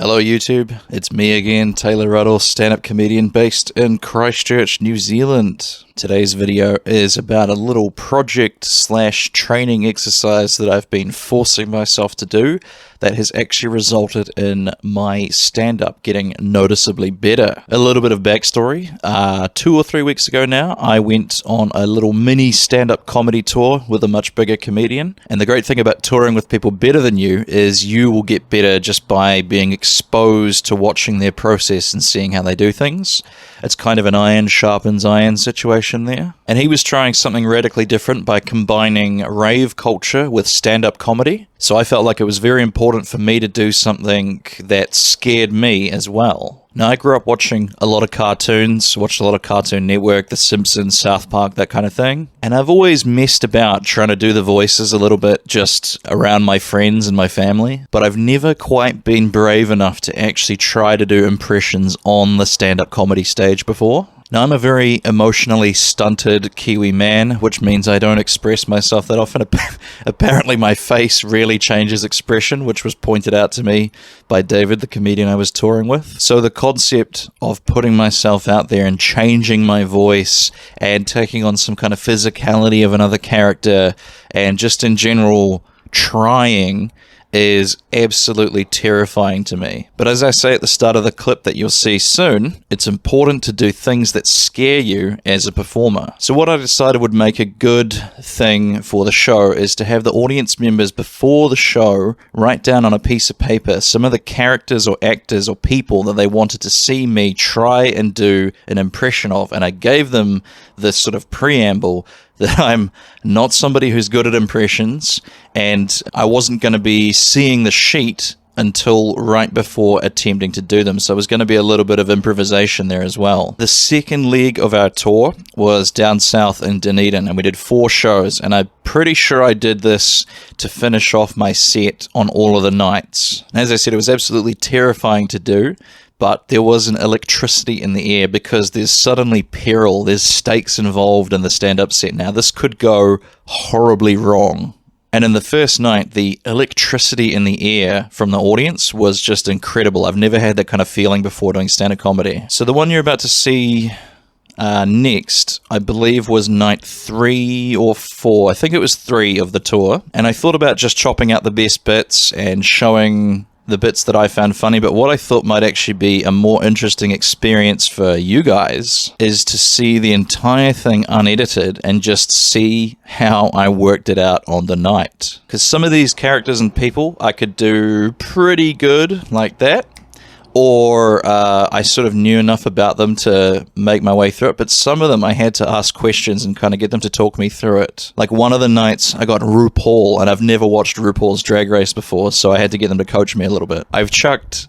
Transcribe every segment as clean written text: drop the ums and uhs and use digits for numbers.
Hello YouTube, it's me again, Taylor Ruddle, stand-up comedian based in Christchurch, New Zealand. Today's video is about a little project slash training exercise that I've been forcing myself to do that has actually resulted in my stand-up getting noticeably better. A little bit of backstory. 2 or 3 weeks ago now, I went on a little mini stand-up comedy tour with a much bigger comedian. And the great thing about touring with people better than you is you will get better just by being exposed to watching their process and seeing how they do things. It's kind of an iron sharpens iron situation there. And he was trying something radically different by combining rave culture with stand-up comedy. So I felt like it was very important for me to do something that scared me as well. Now, I grew up watching a lot of cartoons, watched a lot of Cartoon Network, The Simpsons, South Park, that kind of thing. And I've always messed about trying to do the voices a little bit just around my friends and my family. But I've never quite been brave enough to actually try to do impressions on the stand-up comedy stage before. Now, I'm a very emotionally stunted Kiwi man, which means I don't express myself that often. Apparently, my face really changes expression, which was pointed out to me by David, the comedian I was touring with. So the concept of putting myself out there and changing my voice and taking on some kind of physicality of another character and just in general trying is absolutely terrifying to me. But as I say at the start of the clip that you'll see soon, it's important to do things that scare you as a performer. So what I decided would make a good thing for the show is to have the audience members before the show write down on a piece of paper some of the characters or actors or people that they wanted to see me try and do an impression of. And I gave them this sort of preamble that I'm not somebody who's good at impressions, and I wasn't going to be seeing the sheet until right before attempting to do them. So it was going to be a little bit of improvisation there as well. The second leg of our tour was down south in Dunedin, and we did 4 shows, and I'm pretty sure I did this to finish off my set on all of the nights. And as I said, it was absolutely terrifying to do, but there was an electricity in the air because there's suddenly peril, there's stakes involved in the stand-up set. Now, this could go horribly wrong. And in the first night, the electricity in the air from the audience was just incredible. I've never had that kind of feeling before doing stand-up comedy. So the one you're about to see next, I believe, was night 3 or 4. I think it was 3 of the tour. And I thought about just chopping out the best bits and showing the bits that I found funny, but what I thought might actually be a more interesting experience for you guys is to see the entire thing unedited and just see how I worked it out on the night. Because some of these characters and people I could do pretty good like that, or I sort of knew enough about them to make my way through it, but some of them I had to ask questions and kind of get them to talk me through it. Like one of the nights I got RuPaul, and I've never watched RuPaul's Drag Race before, so I had to get them to coach me a little bit. I've chucked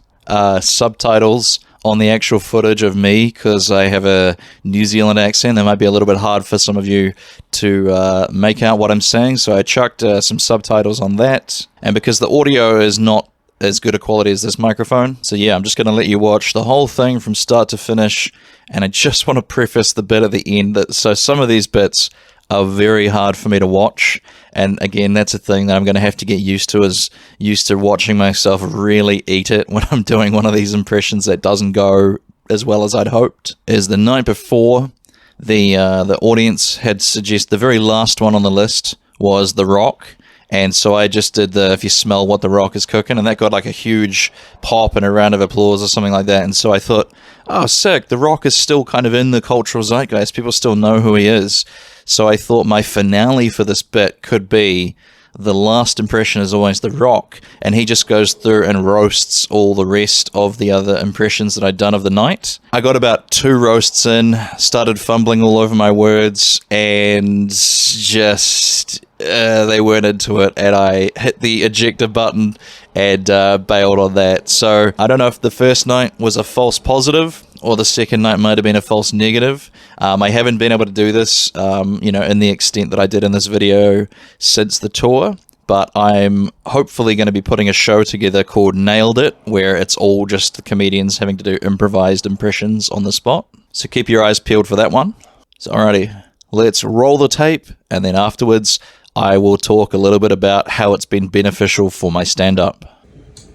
subtitles on the actual footage of me because I have a New Zealand accent that might be a little bit hard for some of you to make out what I'm saying, so I chucked some subtitles on that, and because the audio is not as good a quality as this microphone. So yeah, I'm just going to let you watch the whole thing from start to finish, and I just want to preface the bit at the end that so some of these bits are very hard for me to watch, and again, that's a thing that I'm going to have to get used to, is used to watching myself really eat it when I'm doing one of these impressions that doesn't go as well as I'd hoped. Is the night before, the audience had suggested the very last one on the list was The Rock. And so I just did the If You Smell What The Rock Is Cooking, and that got like a huge pop and a round of applause or something like that. And so I thought, oh, sick, The Rock is still kind of in the cultural zeitgeist. People still know who he is. So I thought my finale for this bit could be the last impression is always The Rock, and he just goes through and roasts all the rest of the other impressions that I'd done of the night. I got about 2 roasts in, started fumbling all over my words, and just they weren't into it, and I hit the ejector button and bailed on that. So I don't know if the first night was a false positive or the second night might have been a false negative. I haven't been able to do this, in the extent that I did in this video since the tour, but I'm hopefully going to be putting a show together called Nailed It, where it's all just the comedians having to do improvised impressions on the spot. So keep your eyes peeled for that one. So alrighty, let's roll the tape, and then afterwards I will talk a little bit about how it's been beneficial for my stand-up.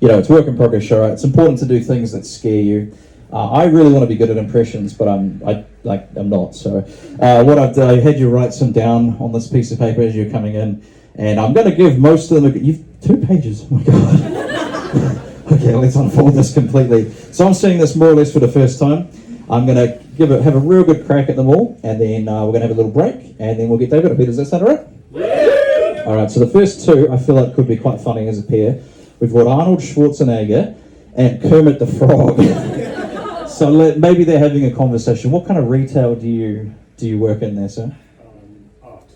it's work in progress show, right? It's important to do things that scare you. I really want to be good at impressions, but I'm not. So what I've done, I had you write some down on this piece of paper as you're coming in, and I'm going to give most of them. You've 2 pages. Oh my god. Okay, let's unfold this completely. So I'm seeing this more or less for the first time. I'm going to have a real good crack at them all, and then we're going to have a little break, and then we'll get David. Does that sound all right? Yeah. All right. So the first 2 I feel like could be quite funny as a pair. We've got Arnold Schwarzenegger and Kermit the Frog. So maybe they're having a conversation. What kind of retail do you work in there, sir? Art.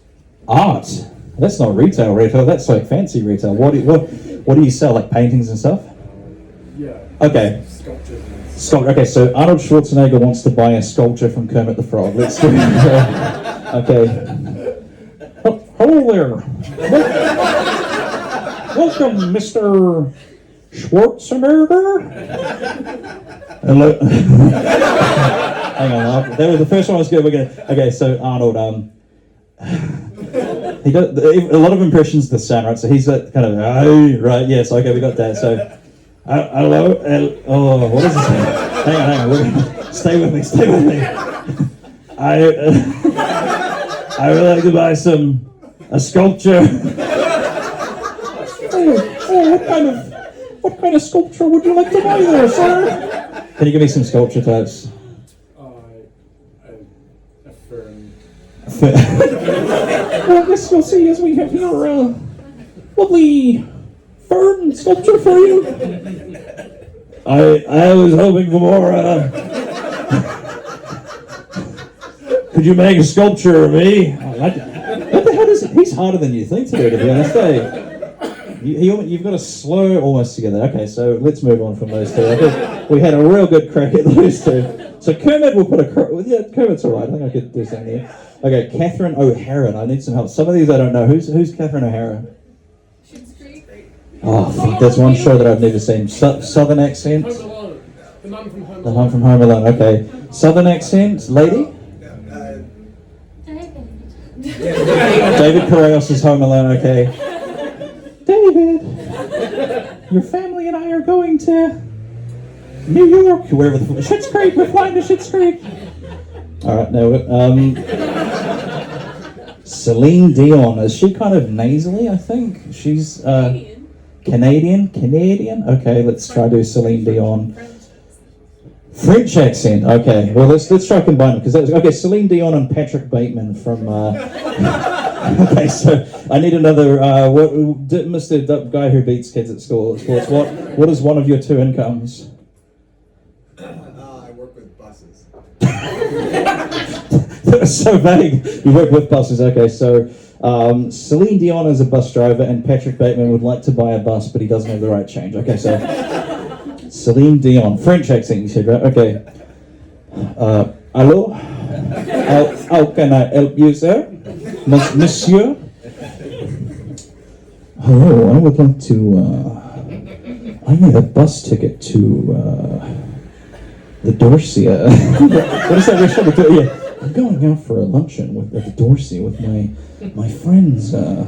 Art? That's not retail. That's like fancy retail. What do you sell? Like paintings and stuff? Yeah. Okay. Sculptures. Okay, so Arnold Schwarzenegger wants to buy a sculpture from Kermit the Frog. Let's do it. Okay. Hello there. Welcome, Mr. Schwarzenegger. Hello. Hang on, that was the first one was good. Okay, so Arnold, he does a lot of impressions of the sound, right? So he's that kind of right. Yes, okay, we got that. So hello. Oh, what is this? Hang on. Stay with me. I would like to buy a sculpture. What kind of sculpture would you like to buy there, sir? Can you give me some sculpture types? A fern. Well, yes, you'll see as we have here a lovely fern sculpture for you. I was hoping for more. Could you make a sculpture of me? What the hell is it? He's harder than you think to do, to be honest. You've got to slur almost together. Okay, so let's move on from those 2. I think we had a real good crack at those 2. So Kermit will put Kermit's all right. I think I could do something here. Okay, Catherine O'Hara. I need some help. Some of these I don't know. Who's Catherine O'Hara? Oh, fuck, that's one show that I've never seen. Southern accent? Home Alone. The Mum from Home Alone. The Mum from Home Alone, okay. Southern accent, lady? David Correos is Home Alone, okay. David, your family and I are going to New York, wherever the Schitt's Creek. We're flying to Schitt's Creek. All right, no. Celine Dion, is she kind of nasally? I think she's Canadian. Okay, let's try to do Celine Dion. French accent. Okay, well let's try combine them because that was okay. Celine Dion and Patrick Bateman from. Okay, so I need another. Mr. Guy who beats kids at school at sports. What is one of your 2 incomes? I work with buses. That was so vague. You work with buses. Okay, so Celine Dion is a bus driver, and Patrick Bateman would like to buy a bus, but he doesn't have the right change. Okay, so Celine Dion, French accent. You said right? Okay. Hello. How can I help you, sir? Monsieur? Hello, I would like to, I need a bus ticket to, the Dorsey. What is that restaurant? Yeah, I'm going out for a luncheon at the Dorsey with my friends, the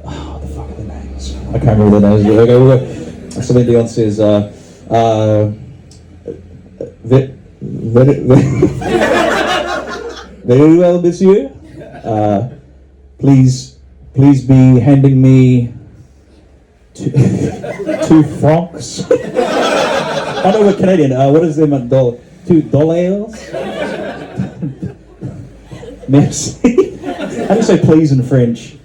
fuck are the names? I can't remember the names. Okay, Celine Dion says, very well, monsieur. Please be handing me 2 francs. I know we're Canadian. What is them at $2? Merci. How do you say please in French?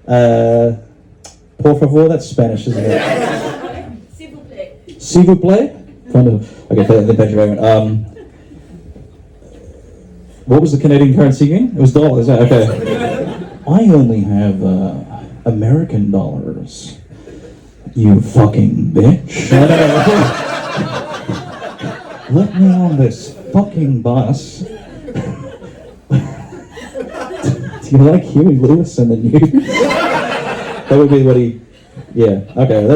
Por favor, that's Spanish, isn't it? S'il vous plaît. S'il vous plaît? Okay, then Patrick Bateman. What was the Canadian currency again? It was dollars. Okay. I only have American dollars. You fucking bitch. Let me on this fucking bus. Do you like Huey Lewis in the news? That would be what he. Yeah. Okay.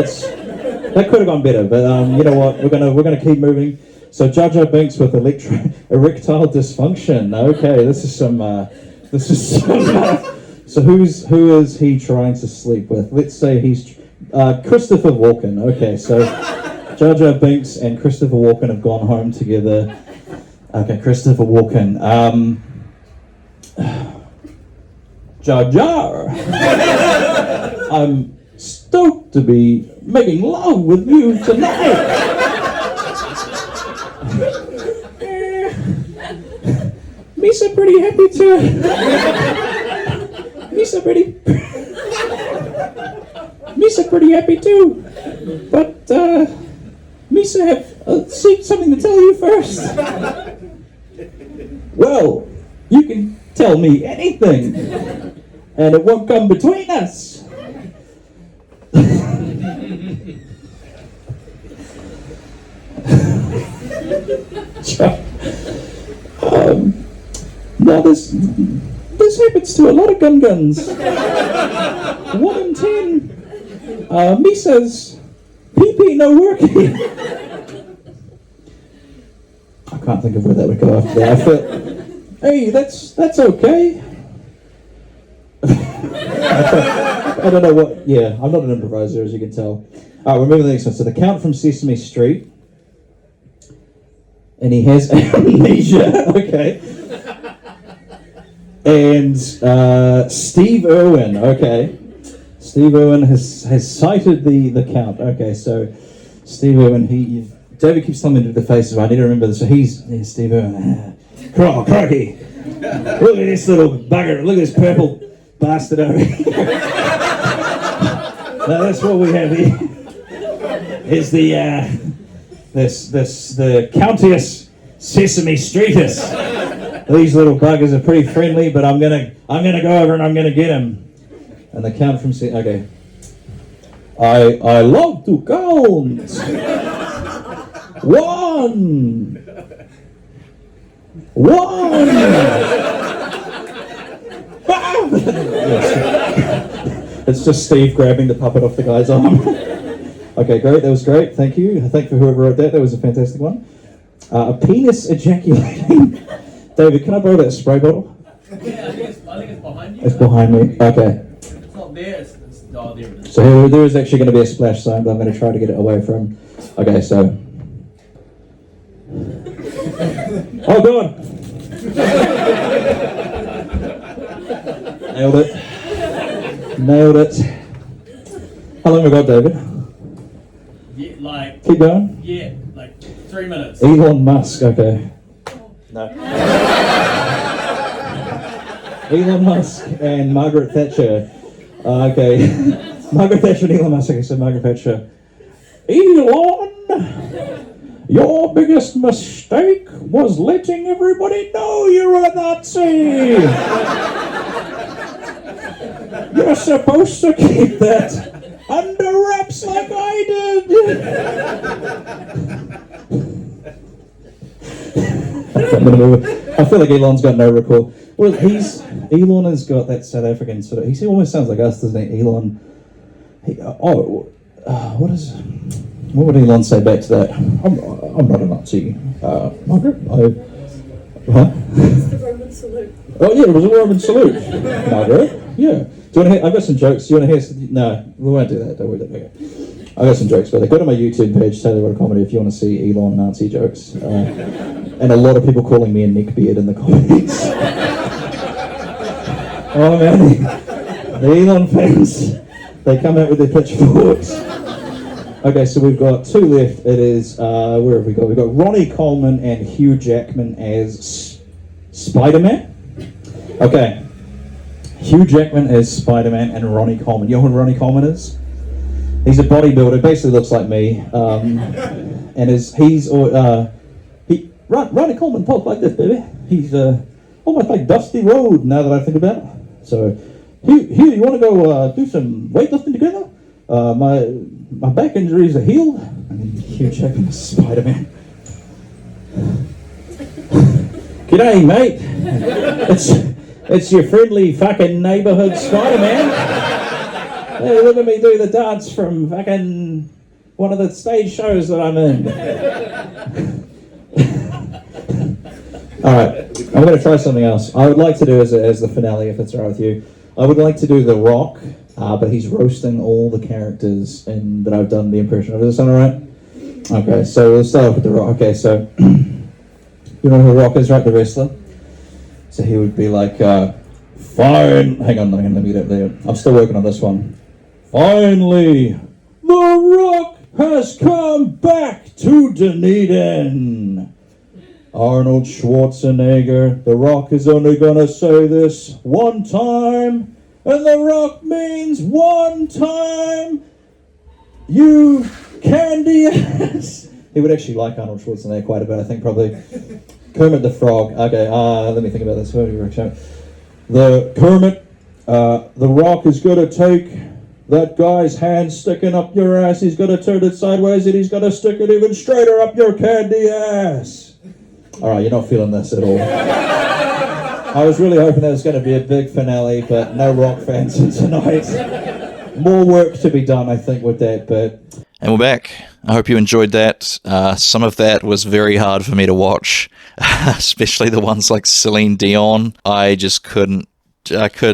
That could have gone better, but you know what? We're gonna keep moving. So Jar Jar Binks with erectile dysfunction. Okay, this is some. So who is he trying to sleep with? Let's say he's Christopher Walken. Okay, so Jar Jar Binks and Christopher Walken have gone home together. Okay, Christopher Walken. Jar Jar. I'm stoked to be making love with you tonight. Misa pretty happy too. Misa pretty happy too. But Misa have something to tell you first. Well, you can tell me anything, and it won't come between us. Now this happens to a lot of guns. 1 in 10. Misa's pee-pee no working. I can't think of where that would go after that. I felt, hey, that's okay. I don't know what. Yeah, I'm not an improviser, as you can tell. Remember the next one. So the Count from Sesame Street, and he has amnesia. Okay. And Steve Irwin. Okay. Steve Irwin has cited the Count. Okay, so Steve Irwin. David keeps telling me to the faces. I need to remember this. So he's Steve Irwin. Crikey! Look at this little bugger. Look at this purple bastard over here. Now that's what we have here. Is the the Countess Sesame Streetus. These little buggers are pretty friendly, but I'm gonna go over and I'm gonna get him. And the Count from okay. I love to count. 1. 1. It's just Steve grabbing the puppet off the guy's arm. Okay, great. That was great. Thank you. Thank you for whoever wrote that. That was a fantastic one. A penis ejaculating. David, can I borrow that spray bottle? Yeah, I think it's behind you. It's behind me. Okay. It's not there. It's oh, there it is. So here, there is actually going to be a splash zone, but I'm going to try to get it away from. Okay, so. Oh God! Nailed it. How long have we got, David? Yeah, like. Keep going. Yeah, like 3 minutes. Elon Musk. Okay. No. Elon Musk and Margaret Thatcher. Okay. Margaret Thatcher and Elon Musk. Okay, so Margaret Thatcher. Elon, your biggest mistake was letting everybody know you were a Nazi. You're supposed to keep that under wraps like I did. I'm gonna move it. I feel like Elon's got no recall. Well, Elon has got that South African sort of. He almost sounds like us, doesn't he? Elon. What would Elon say back to that? I'm not a Nazi. Margaret, What? It's the Roman salute. Oh yeah, it was a Roman salute. Margaret. Yeah. Do you want to hear? I've got some jokes. Do you want to hear? No, we won't do that. Don't worry. Okay. I've got some jokes, but go to my YouTube page, Taylor Rudder Comedy, if you want to see Elon Nazi jokes. And a lot of people calling me a neckbeard in the comments. Oh man, the Elon fans, they come out with their pitchforks. Okay, so we've got 2 left. It is, where have we got? We've got Ronnie Coleman and Hugh Jackman as Spider-Man. Okay, Hugh Jackman as Spider-Man and Ronnie Coleman. You know who Ronnie Coleman is? He's a bodybuilder, basically looks like me, and Ronnie Coleman talks like this, baby. He's almost like Dusty Road, now that I think about it. So, Hugh, you want to go do some weightlifting together? My back injuries are healed. And Hugh Jackman is Spider-Man. G'day, mate. It's your friendly fucking neighborhood Spider-Man. Hey, look at me do the dance from fucking one of the stage shows that I'm in. Alright, I'm going to try something else. I would like to do as the finale, if it's alright with you, I would like to do The Rock but he's roasting all the characters that I've done the impression of. Does that sound alright? Okay, so we'll start off with The Rock. Okay, so you know who The Rock is, right? The wrestler. So he would be like, fine. Hang on, let me get it there. I'm still working on this one. Finally, The Rock has come back to Dunedin. Arnold Schwarzenegger. The Rock is only gonna say this one time, and The Rock means one time. You candy ass. He would actually like Arnold Schwarzenegger quite a bit, I think, probably. Kermit the Frog. Okay, let me think about this. The Kermit, The Rock is gonna take that guy's hand sticking up your ass. He's gonna turn it sideways, and he's gonna stick it even straighter up your candy ass. Alright, you're not feeling this at all. I was really hoping there was going to be a big finale, but no Rock fans tonight. More work to be done, I think, with that, but... And we're back. I hope you enjoyed that. Some of that was very hard for me to watch, especially the ones like Celine Dion. I couldn't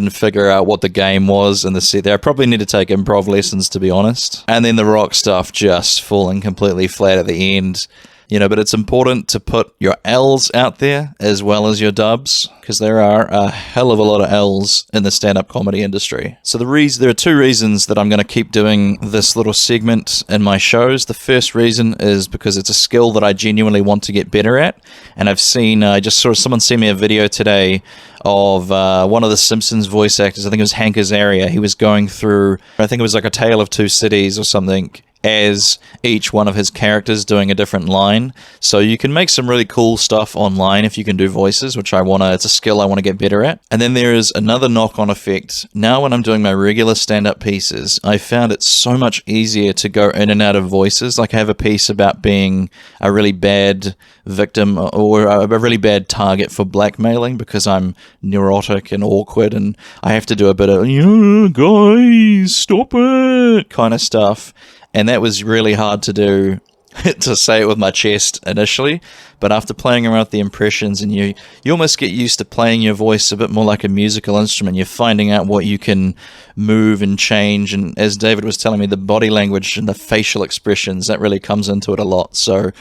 figure out what the game was in the set there. I probably need to take improv lessons, to be honest. And then the Rock stuff just falling completely flat at the end. You know, but it's important to put your L's out there as well as your dubs, because there are a hell of a lot of L's in the stand-up comedy industry. So there are two reasons that I'm going to keep doing this little segment in my shows. The first reason is because it's a skill that I genuinely want to get better at, and I've seen, I just saw someone send me a video today of one of the Simpsons voice actors. I think it was Hank Azaria. He was going through, I think it was like A Tale of Two Cities or something, as each one of his characters doing a different line. So you can make some really cool stuff online if you can do voices, which it's a skill I want to get better at. And then there is another knock-on effect. Now when I'm doing my regular stand-up pieces, I found it so much easier to go in and out of voices. Like I have a piece about being a really bad victim or a really bad target for blackmailing because I'm neurotic and awkward, and I have to do a bit of, guys, stop it, kind of stuff. And that was really hard to do, to say it with my chest initially. But after playing around with the impressions, and you almost get used to playing your voice a bit more like a musical instrument. You're finding out what you can move and change. And as David was telling me, the body language and the facial expressions, that really comes into it a lot. So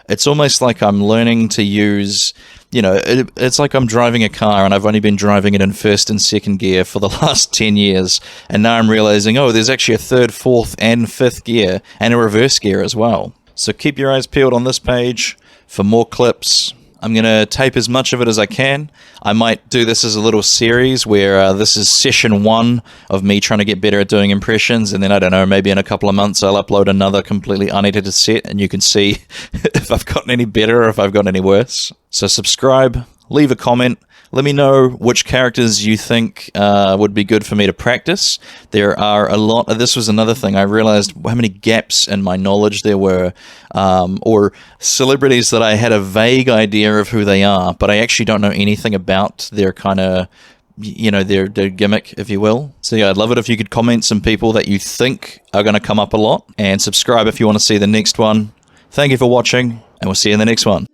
it's almost like I'm learning to use... it's like I'm driving a car and I've only been driving it in first and second gear for the last 10 years. And now I'm realizing, there's actually a third, fourth, and fifth gear and a reverse gear as well. So keep your eyes peeled on this page for more clips. I'm going to tape as much of it as I can. I might do this as a little series where this is session 1 of me trying to get better at doing impressions, and then, I don't know, maybe in a couple of months I'll upload another completely unedited set and you can see if I've gotten any better or if I've gotten any worse. So subscribe, leave a comment, let me know which characters you think would be good for me to practice. There are a lot. This was another thing. I realized how many gaps in my knowledge there were, or celebrities that I had a vague idea of who they are, but I actually don't know anything about their kind of, their gimmick, if you will. So yeah, I'd love it if you could comment some people that you think are going to come up a lot, and subscribe if you want to see the next one. Thank you for watching, and we'll see you in the next one.